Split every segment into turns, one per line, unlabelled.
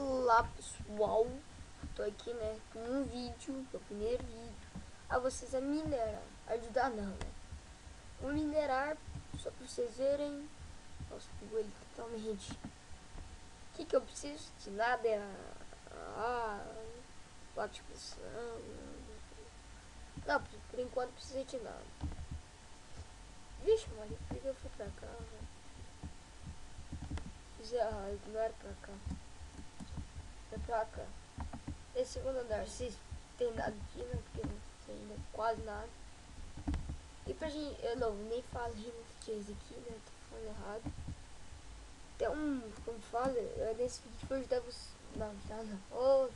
Olá pessoal, tô aqui com um vídeo, meu primeiro vídeo, a vocês a minerar, ajudar não, vou minerar só pra vocês verem. Nossa, pegou ele totalmente. O que eu preciso? De nada, placa de pressão, não, por enquanto não precisa de nada. Vixe, mano, por que eu fui pra cá, velho? Fiz errado, não era pra cá. É pra cá. Esse segundo andar, se tem nada aqui, né? Porque não tem ainda quase nada. E pra gente, eu não nem falei nos dias aqui, né? Tô falando errado. Tem como fala, nesse vídeo foi ajudar você. Não, já não. Oh,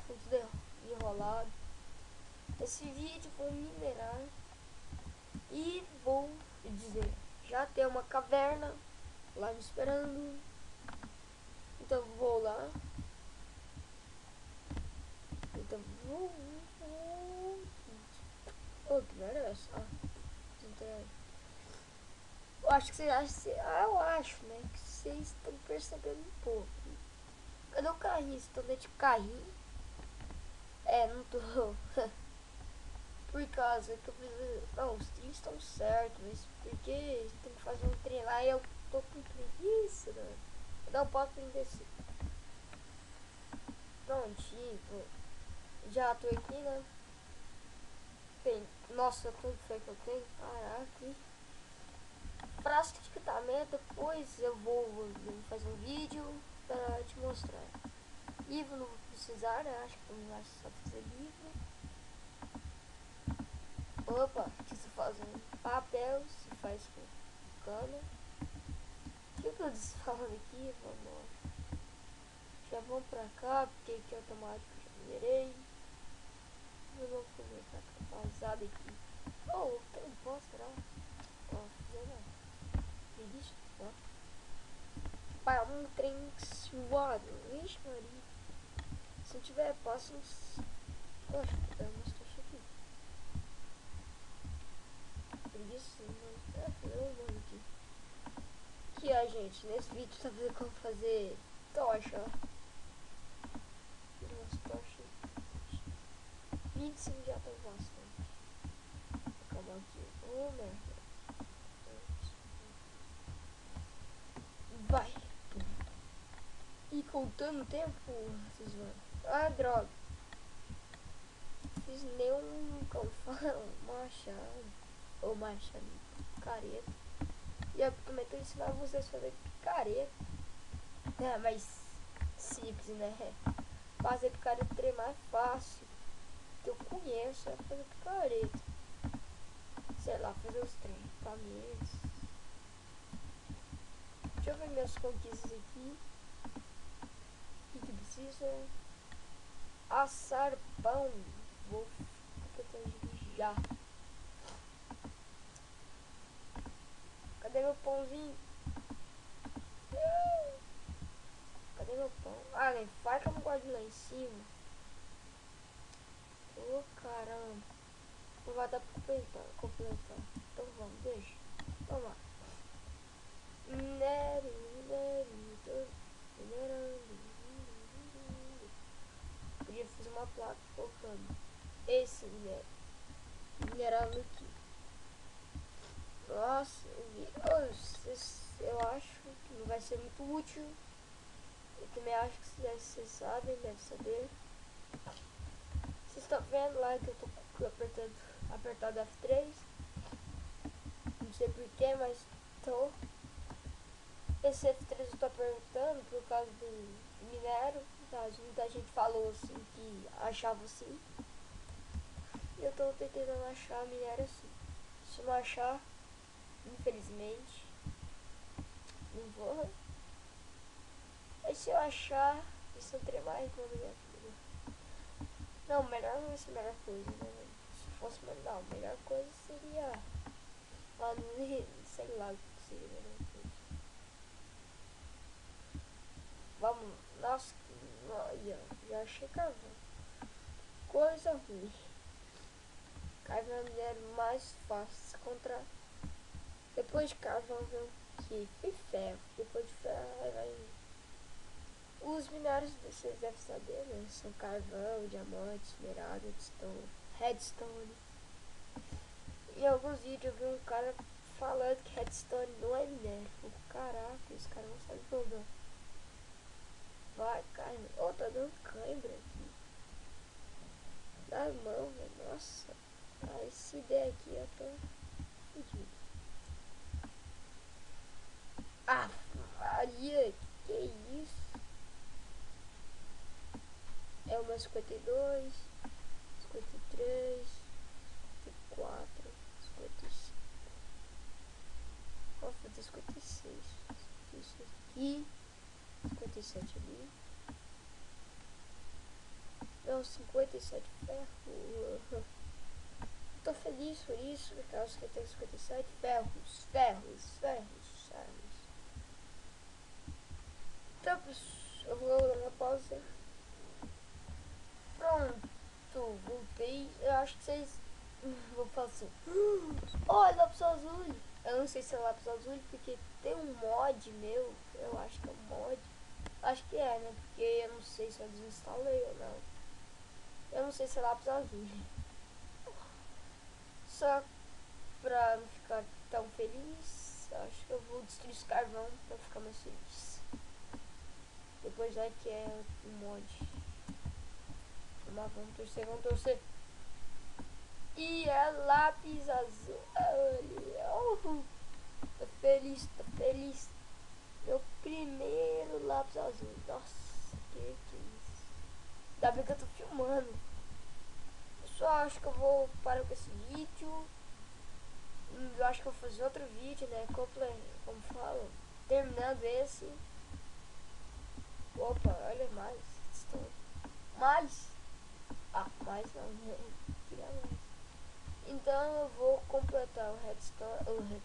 foi tudo enrolado. Esse vídeo vou minerar. E vou dizer, já tem uma caverna lá me esperando. Então vou lá. Então vou. Oh, que merda é essa? Eu acho que vocês acham. Eu acho, né? Que vocês estão percebendo um pouco. Cadê o carrinho? Vocês estão dentro de carrinho? É, não tô. Por causa que eu preciso. Não, os trilhos estão certos, mas porque tem que fazer um trem lá e eu tô com preguiça, né? Não posso descer. Prontinho, pô. Já tô aqui, né? Tem. Nossa, quanto foi que eu tenho? Caraca. Para equipamento, depois eu vou fazer um vídeo para te mostrar. Livro não vou precisar, né? Acho que não vai só fazer livro. Opa, preciso fazer um papel, se faz com cana. O que eu tô falando aqui? Vamos. Já vamos pra cá, porque aqui é automático, já minerei. Eu vou fazer pra cá, pausada aqui. Oh, tem um pó, será? Ó, fazer não. Preguiça, ó. Para um trem suado. Vixe, Maria. Se não tiver passo, poxa, eu não estou aqui. Preguiça, mano. Mano, aqui. Aqui, ó, gente. Nesse vídeo tá vendo como fazer tocha, ó. Nossa, tocha. 25 já tá bastante. Calma aqui. Oh, merda. Vai. E contando o tempo, vocês vão. Ah, droga. Fiz nenhum, como fala, machado. Ou machado, careta. E eu também tô ensinando vocês a fazer picareta. É, mas simples, né? Fazer picareta é mais fácil. Que eu conheço é fazer picareta. Sei lá, fazer os treinamentos. Deixa eu ver minhas conquistas aqui. O que precisa? Assar pão. Vou já. Cadê meu pãozinho? Cadê meu pão? Ah, nem faz que eu não guardo lá em cima. Ô, caramba. Não vai dar pra completar. Então vamos, deixa. Vamos lá. Podia fazer uma placa colocando esse minerando aqui. Nossa, eu acho que não vai ser muito útil. Eu também acho que vocês sabem, devem saber. Vocês estão vendo lá que eu tô apertado F3. Não sei porquê, mas tô. Esse F3 eu tô apertando por causa do minério. Muita gente falou assim que achava assim. E eu tô tentando achar minério assim. Se não achar, infelizmente, não vou. Mas se eu achar, isso não teria mais quando minha filha. Não, melhor não vai ser a melhor coisa, né? Se fosse melhor, a melhor coisa seria lá no, sei lá o que seria a melhor coisa. Vamos, nossa, já achei carvão. Coisa ruim. Carvão é minério mais fácil de encontrar. Depois de carvão vem o que? E ferro. Depois de ferro vai Os minérios vocês devem saber, né? São carvão, diamante, esmeralda, redstone. Em alguns vídeos eu vi um cara falando que redstone não é minério. Caraca, esse cara não sabe jogar. Vai, caindo. Oh, tá dando cãibra aqui. Na mão, velho. Nossa. Aí se der aqui eu tô fudido. Ah, Maria, que isso? É uma 52, 53, 54, 55. Vou fazer 56. Isso aqui. 57 ali. Não, 57 ferro. Tô feliz por isso, por causa que eu tenho 57 ferros. Então, eu vou dar uma pausa. Pronto, voltei. Eu acho que vocês vou falar assim. Olha, lápis azul. Eu não sei se é lápis azul porque tem um mod meu. Eu acho que é um mod. Acho que é, né? Porque eu não sei se eu desinstalei ou não. Eu não sei se é lápis azul. Só pra não ficar tão feliz, acho que eu vou destruir esse carvão pra ficar mais feliz. Depois vai que é um mod. Mas vamos torcer. E é lápis azul. Olha, tô feliz. Meu primeiro lápis azul. Nossa, que isso. Ainda bem que eu tô filmando. Pessoal, acho que eu vou parar com esse vídeo. Eu acho que eu vou fazer outro vídeo, né? Como fala? Terminando esse. Opa, olha mais. Mais? Ah, mais não. Queria mais. Então eu vou completar o redstone.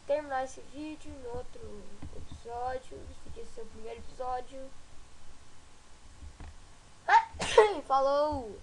Terminar esse vídeo no outro episódio. Esse aqui é o seu primeiro episódio. Falou!